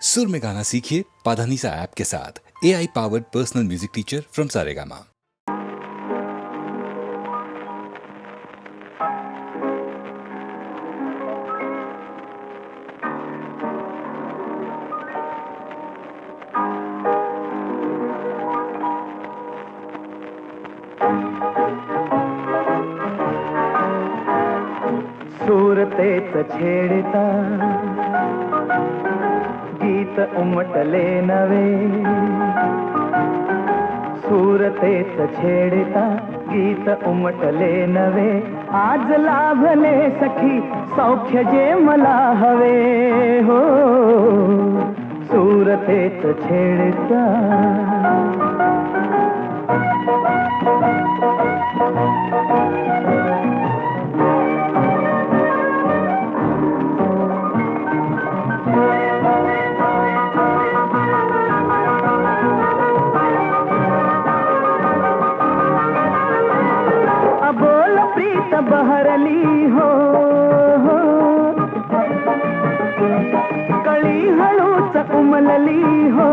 सुर में गाना सीखिए पाधानीसा ऐप के साथ। AI powered personal music teacher from Saregama. सूरतेच छेडता गीत उमटले नवे, सूरतेच छेडता गीत उमटले नवे, आज लाभले सखी सौख्य जे मला हवे हो, सूरतेच छेडता। अबोल प्रीत बहरली हो, कळी हळूच उमलली हो,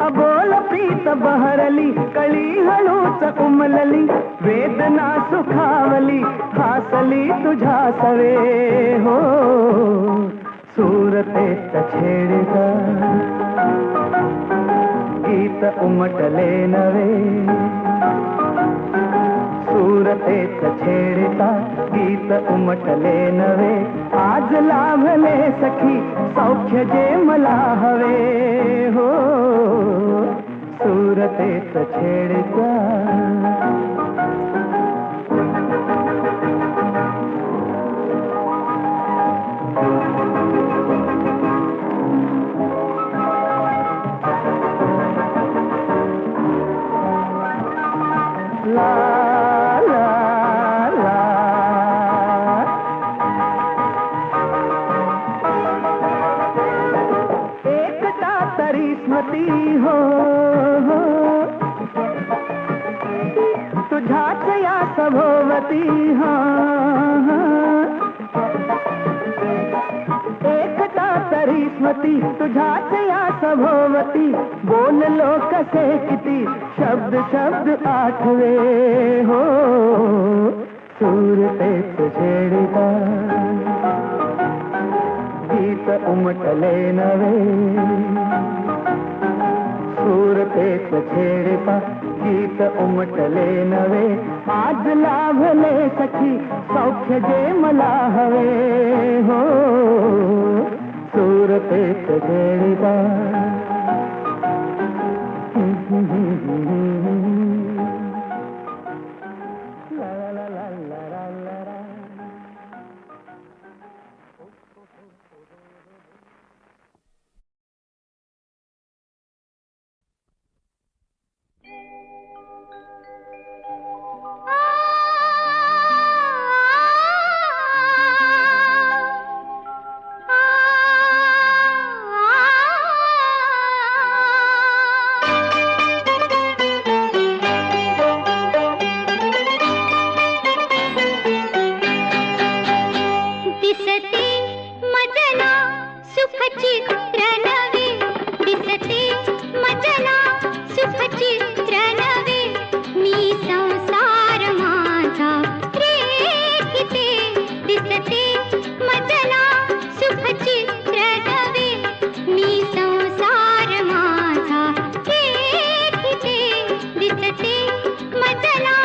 अबोल प्रीत बहरली कळी हळूच उमलली, वेदना सुखावली हासली तुझ्या सवे हो, सूरतेच छेडता गीत उमटले नवे, सूरतेच छेडता गीत उमटले नवे, आज लाभले सखी सौख्य जे मला हवे हो, सूरतेच छेडता। ला ला ला, एकटा तरी स्मृती हो, तुझ्याच या सभोवती हा, एकटा तरी स्मृती तुझ्याच या सभोवती, बोललो कसे किती शब्द शब्द आठवे हो, सूरतेच छेडता गीत उमटले नवे, सूरतेच छेडता गीत उमटले नवे, आज लाभले सखी सौख्य जे मला हवे हो, सूरतेच छेडता। ला ला ला ला ला ला ला। दिसते मजना सुख चित्र नवे, दिसते मजना सुख चित्र नवे, मी संसार माझा रेखिते, दिसते मजना सुख चित्र नवे, मी संसार माझा रेखिते, दिसते मजना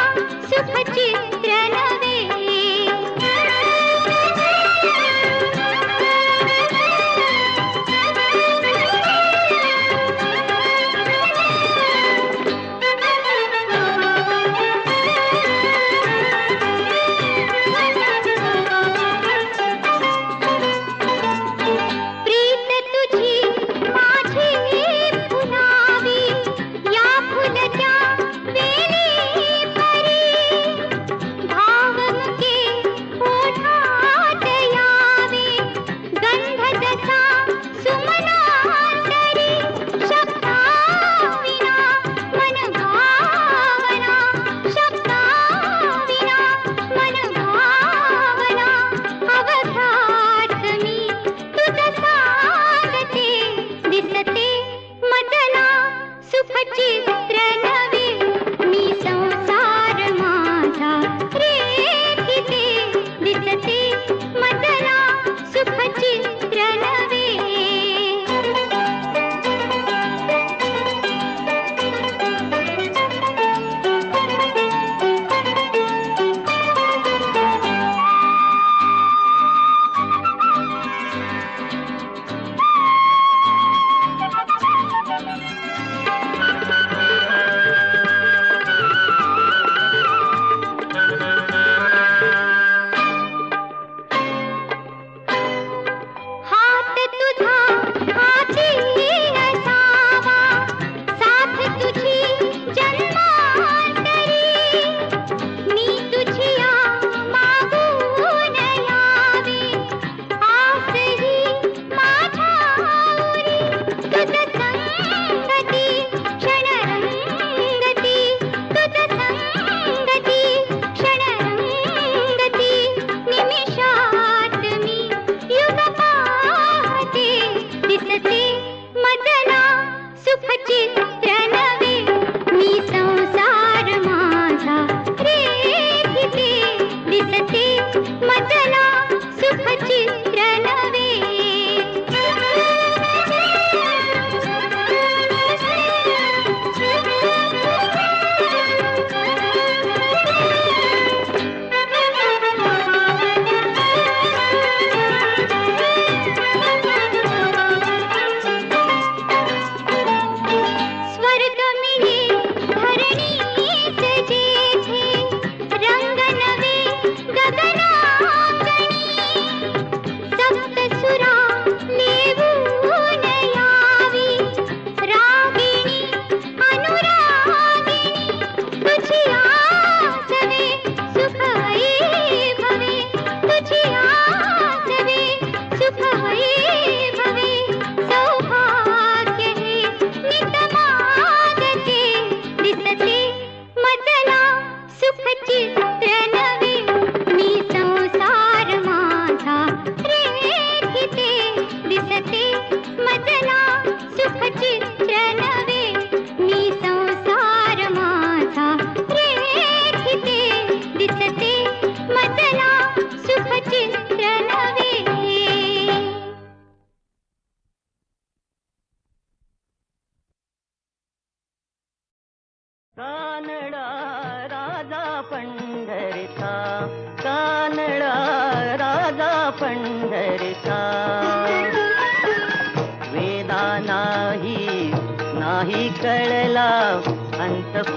सुख चित्र नवे।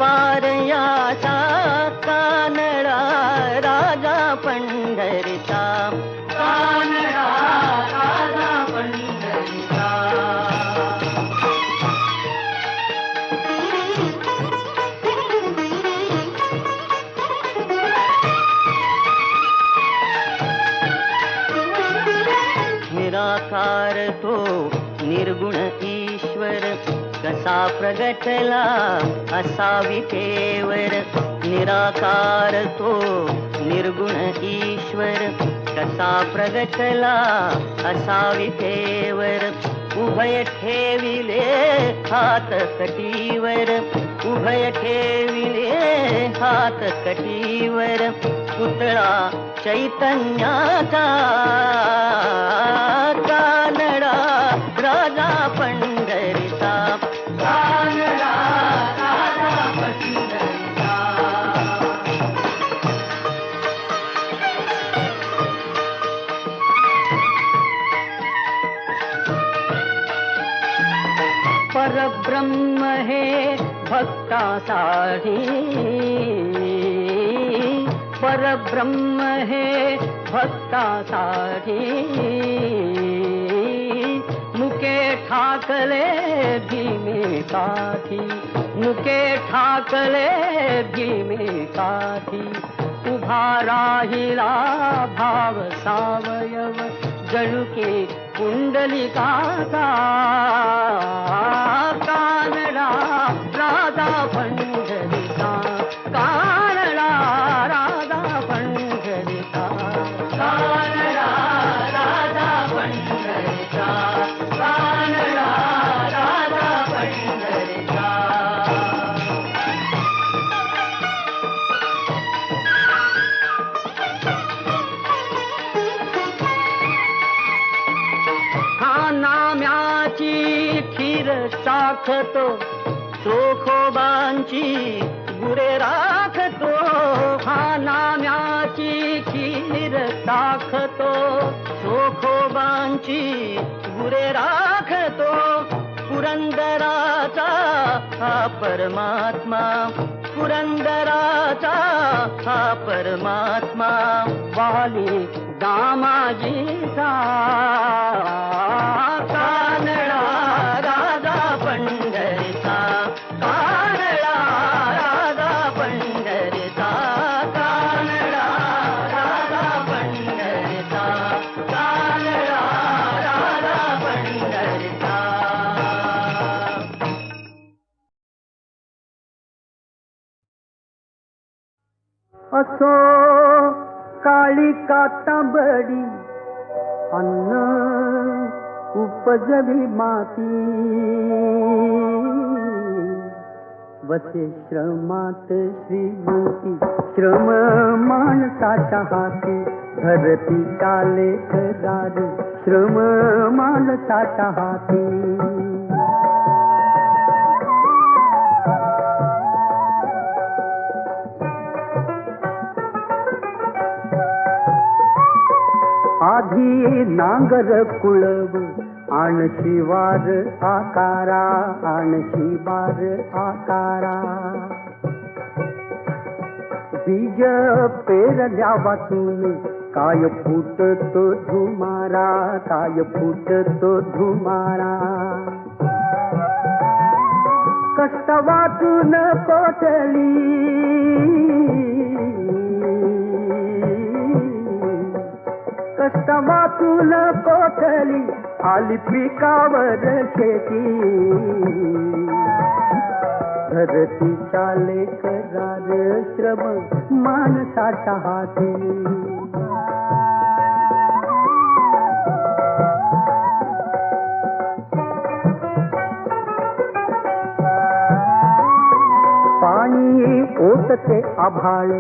पारयाचा कानडा राजा पंढरीचा कानडा राजा पंढरीचा निराकार तो निर्गुण ईश्वर कसा प्रगटला असावी केवर निराकार तो निर्गुण ईश्वर कसा प्रगटला असावी केवर उभय ठेविले हात कटीवर उभय ठेविले हात कटीवर पुतळा चैतन्याचा कानडा राजा पंढरीचा कानडा राजा पंढरीचा परब्रह्म हे भक्तासाठी परब्रह्म हे भक्तासाठी मुके ठाकले भीमे काठी मुके ठाकले भीमे काठी उभा राहिला भाव सावयव जणुके कुंडलिकाचा कानडा राजा पंढरीचा कानडा राजा पंढरीचा कानडा राजा पंढरीचा कानडा राजा पंढरीचा हा नाम्याची खीर चाखतो चोखोबांची गुरे राखतो हा नाम्याची खीर चाखतो चोखोबांची गुरे राखतो पुरंदराचा हा परमात्मा पुरंदराचा हा परमात्मा वाली दामाजीचा कानडा राजा पंढरीचा कानडा राजा पंढरीचा कानडा राजा पंढरीचा कानडा राजा पंढरीचा असो काळी तांबडी अन्न उपजवी माती वसे श्रमात श्रीमंती श्रम माणसाच्या हाती धरती चाले करार श्रम माणसाच्या हाती आधी नांगर कुळव आण शिवार आकारा आण शिवार आकारा बीज पेरल्या वाचून काय फुटतो धुमारा काय फुटतो धुमारा कष्ट वाचून कोटली कष्ट वाचून कोठली आली पिकावर शेती धरती चाले करार श्रम माणसाच्या हाती पाणी ओतते आभाळ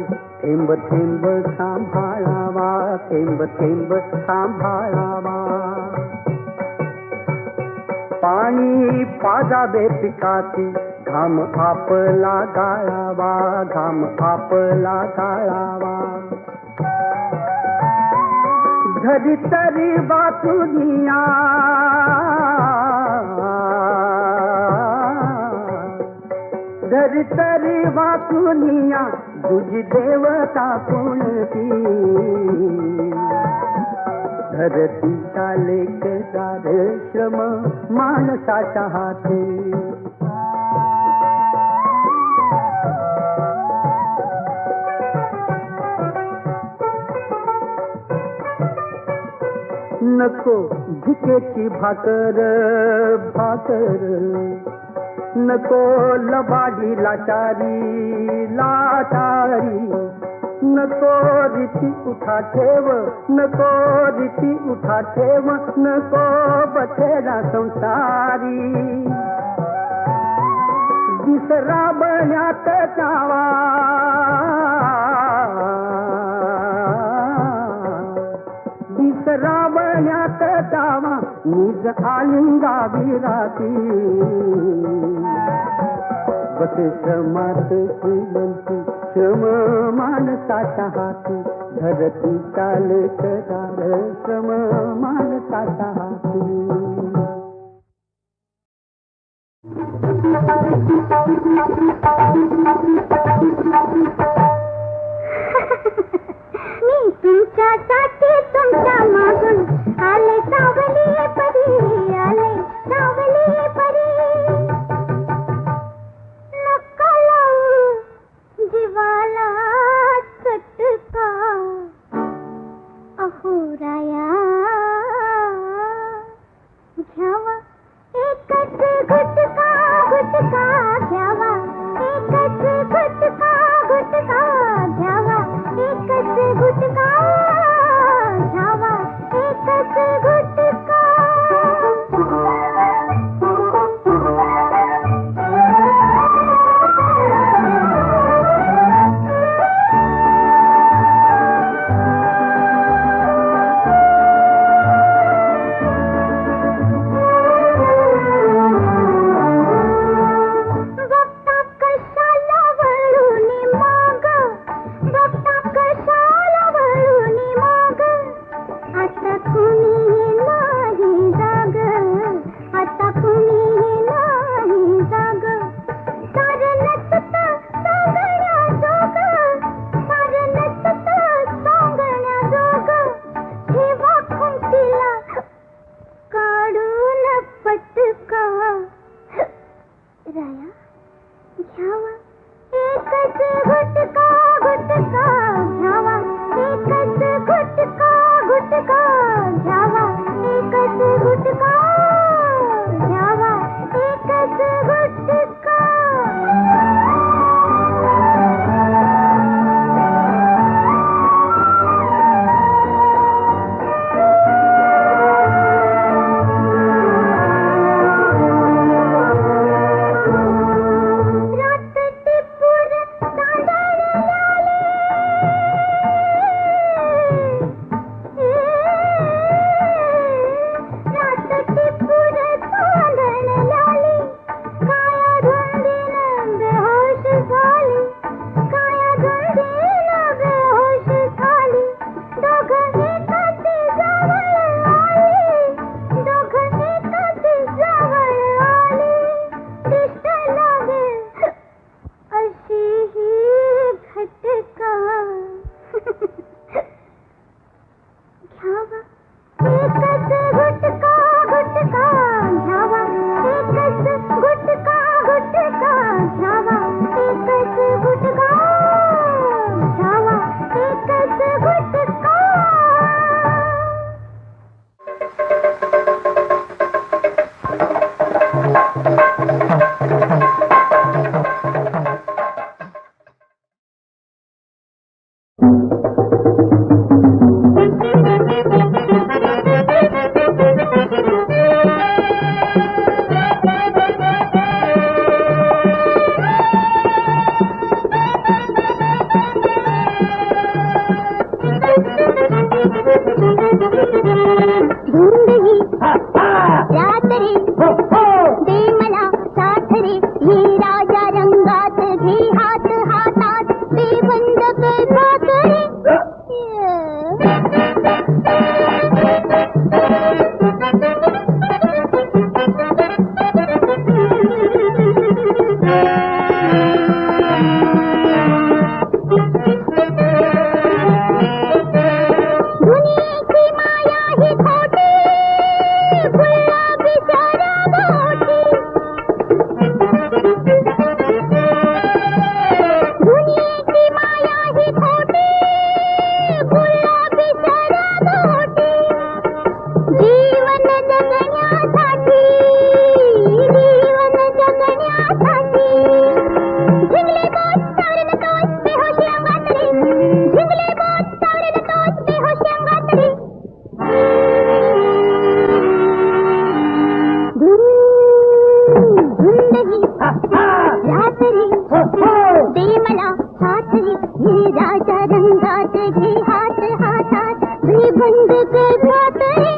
थेंब थेंब सांभाळावा थेंब थेंब सांभाळावा पाणी पाजावे पिकाची घाम आपला गाळावा घाम आपला गाळावा घरी तरी वाचुनिया घरी तरी वाचुनिया तुझी देवता कोणती धरतीचा लेखदार श्रम माणसाच्या हाती नको भिकेची भाकर भाकर नको लबाडी लाचारी लाचारी नको रीती उठा ठेव नको रीती उठा ठेव नको बथेरा संसारी दिसरा बण्यात जावा रावण्यात जावा निज आलिंगा विराती बसे श्रमात श्रीमंती श्रम माणसाच्या हाती धरती चाल करार श्रम माणसाच्या हाती मी तुमच्यासाठी तुमच्या मागून आले सावली परी आले सावली परी नका लावू जीवाला चटका अहो राया जीवन जगण्यासाठी झिंगले बोट सावरेल तोच बेहोशी अंगात रे झिंगले बोट सावरेल तोच बेहोशी अंगात रे धुंदही रात्री दे मला साथ रे निराच्या रंगात घे हात हातात घे बंद कर हात रे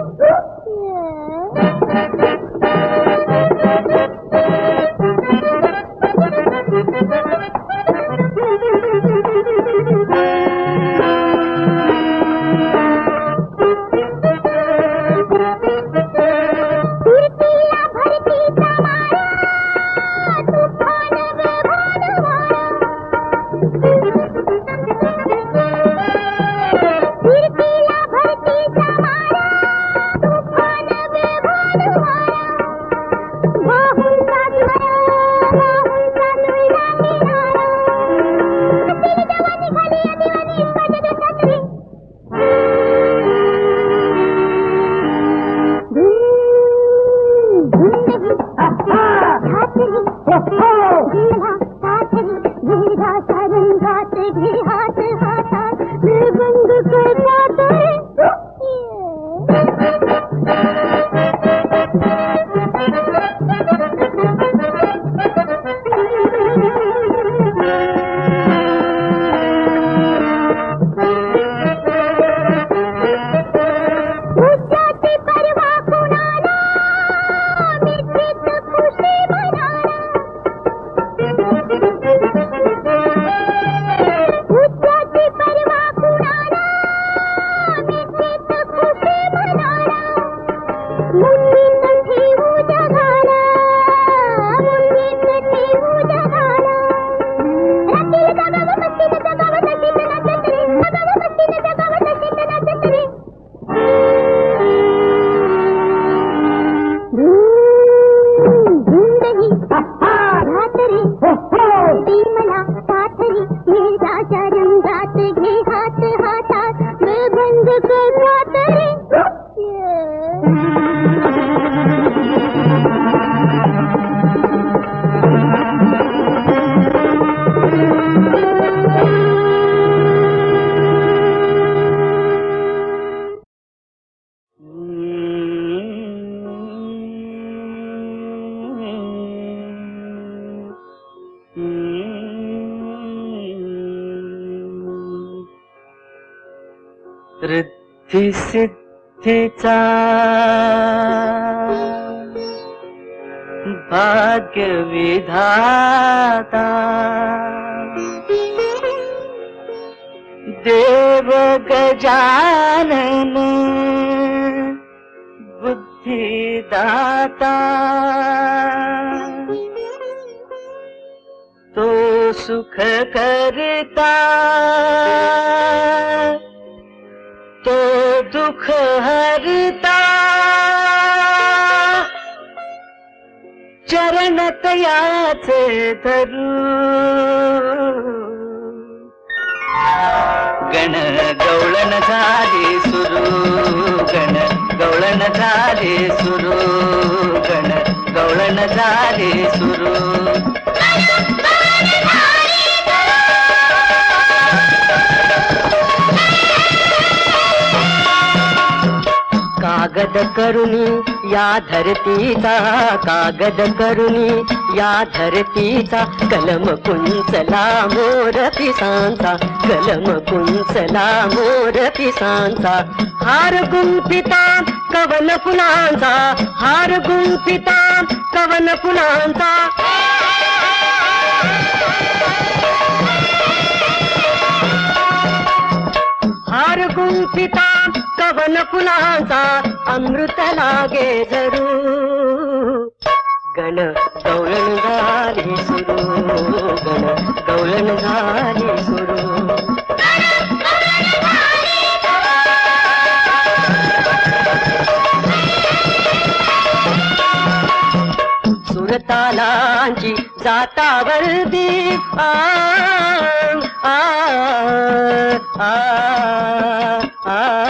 रिद्धी सिद्धीचा भाग्य विधाता देव गजानन बुद्धिदाता तो सुख करता तो दुख हरता चरण तयाचे धरू गण गवळण झाली सुरू गण गवळण झाली सुरू गण गवळण झाली सुरू कागद करुणी या धरतीचा कागद करुणी या धरतीचा कलम कुंचला मोर पिसांचा कलम कुंचला मोर पिसांचा हार गुंफिता कवन फुलांचा हार गुंफिता कवन फुलांचा हार गुंफिता कवन फुलांचा अमृत लागे जरू गण गवळण झाली सुरू गण गवळण झाली सुरू सुरतालांची जातावर्दी आ आ आ आ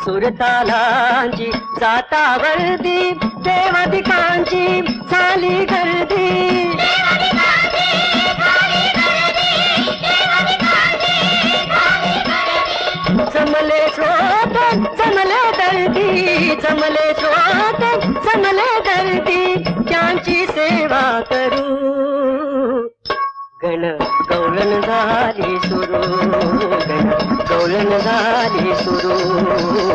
सुरतालांची जातावर्दी देवाधिकांची झाली गर्दी जमले श्रोत जमले दर्दी जमले श्रोत जमले दर्दी त्यांची सेवा करू गण गौलन झाली सुरू गण गौलन झाली सुरू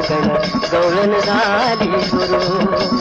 गण गौलन झाली सुरू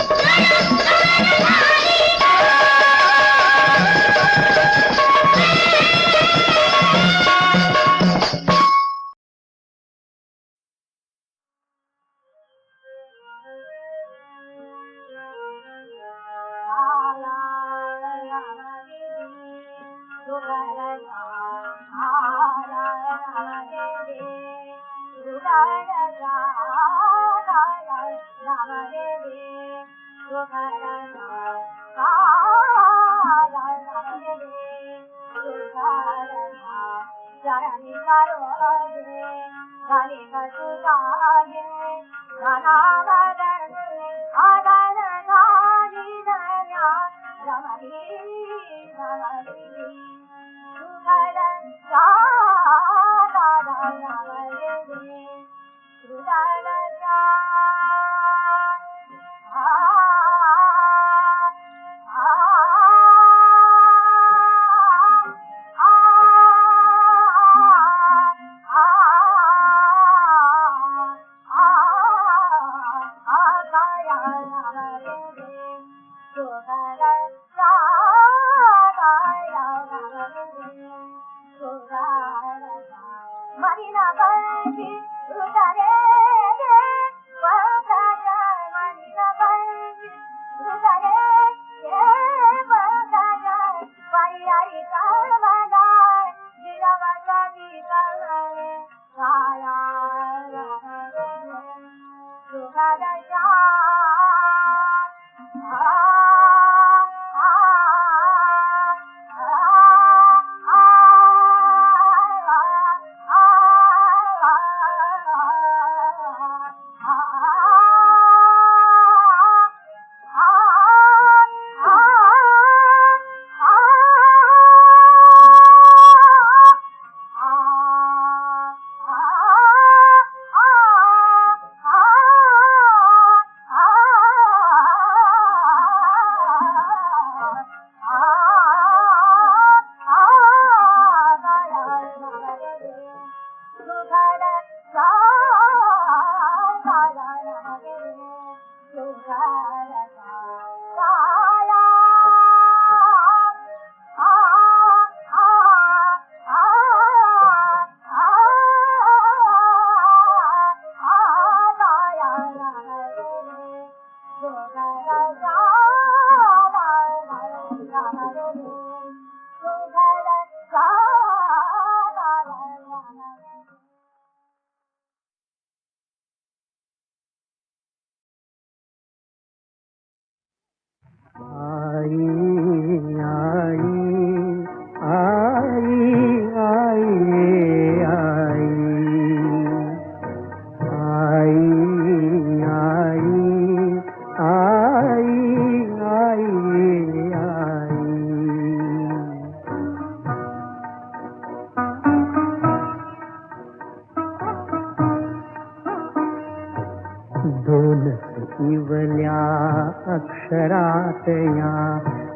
इवल्या अक्षरात या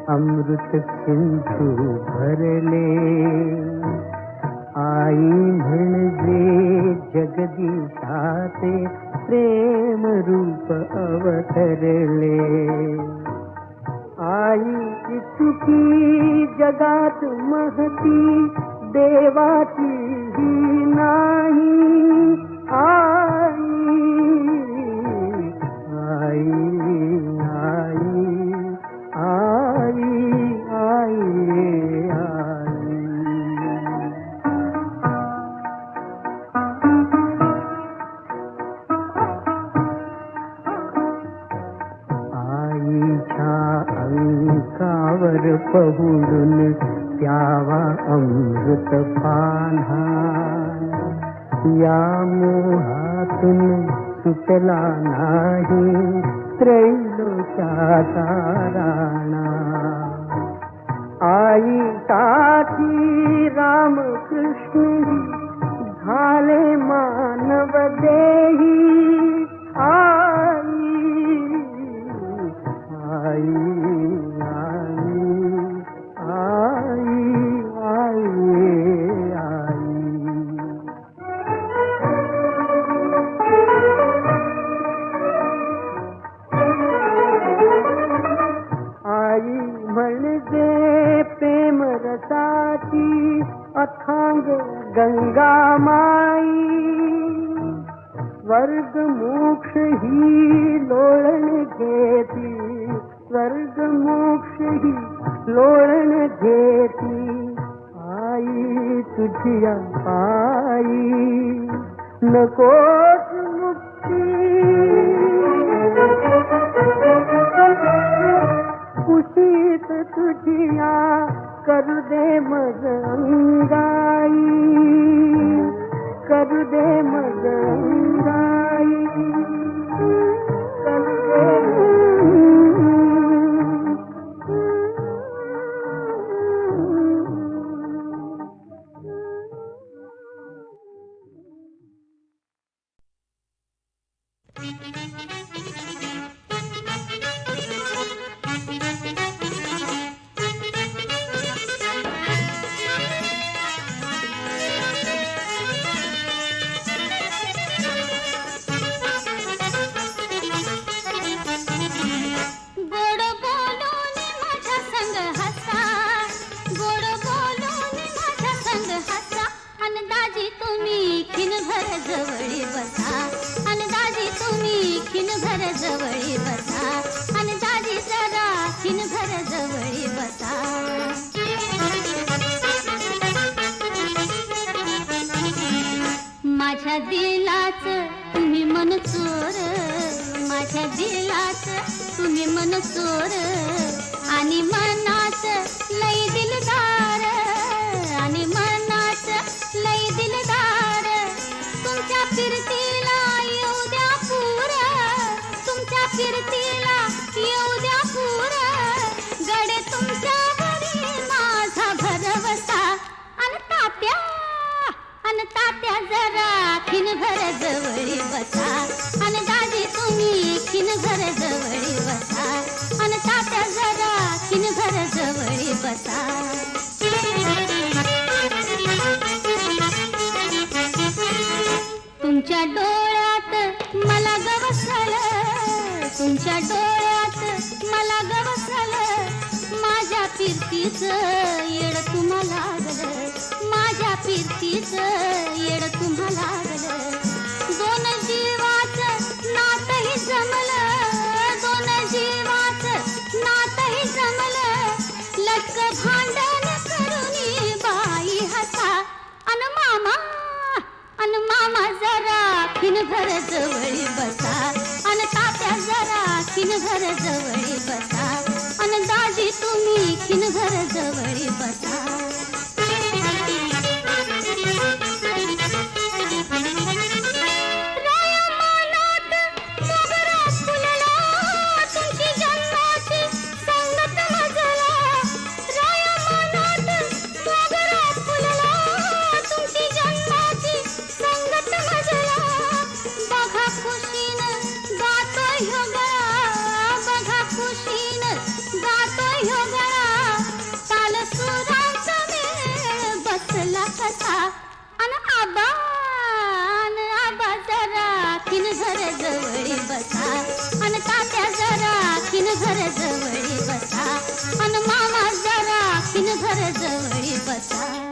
अमृत सिंधू भरले आई म्हणजे जगदीशाचे प्रेम रूप अवतरले आई इतकी जगात महती देवाची ही नाही आई अंकावर पहुडून प्यावा अमृत पान्हा या मोहातून सुटला नाही त्रैलोक्याचा राणा. आईसाठी रामकृष्ण झाले मानव देही. आई आई आई आई आई आई म्हणजे प्रेम रसाची अथांग गंगा माई. स्वर्ग मोक्ष ही लोळण घेती, स्वर्ग मोक्ष ही लोळण घेती. आई तुझिया पायी नकोस मुक्ती. कुशीत तुझिया करू दे मग अंगाई, करू दे मग अंगाई, करू दे. माझ्या दिलाच तुम्ही मन चोर, माझ्या दिलाच तुम्ही मन चोर. आणि मनाच लई दिलदार, आणि मनाच लई दिलदार. तुमच्या फिरतीला येऊ द्या पूर, तुमच्या फिरतीला येऊ द्या पूर. गडे तुमच्यावरी माझा भरवसा. अन तात्या जरा खिनभर जवळी बसा. अन दाजी तुम्ही खिनभर जवळी बसा. अन तात्या जरा खिनभर जवळी बसा. तुमच्या डोळ्यात मला गवसल, तुमच्या डोळ्यात मला गवसल. माझ्या फिरतीच येड तुम्हाला लागलं, माझ्या फिरतीच येड तुम्हाला लागलं. दोन जीवाचं नातही जमलं, दोन जीवाचं नातही जमलं. लटक भांडण करून बाई हसा. अन मामा जरा खिनभर जवळी बसा. अन तात्या जरा खिनभर जवळी बसा. अन दाजी तुम्ही खिनभर जवळी बसा. जवळी बसा. अन तात्या जरा खिनभर जवळी बसा. अन मामा जरा खिनभर जवळी बसा.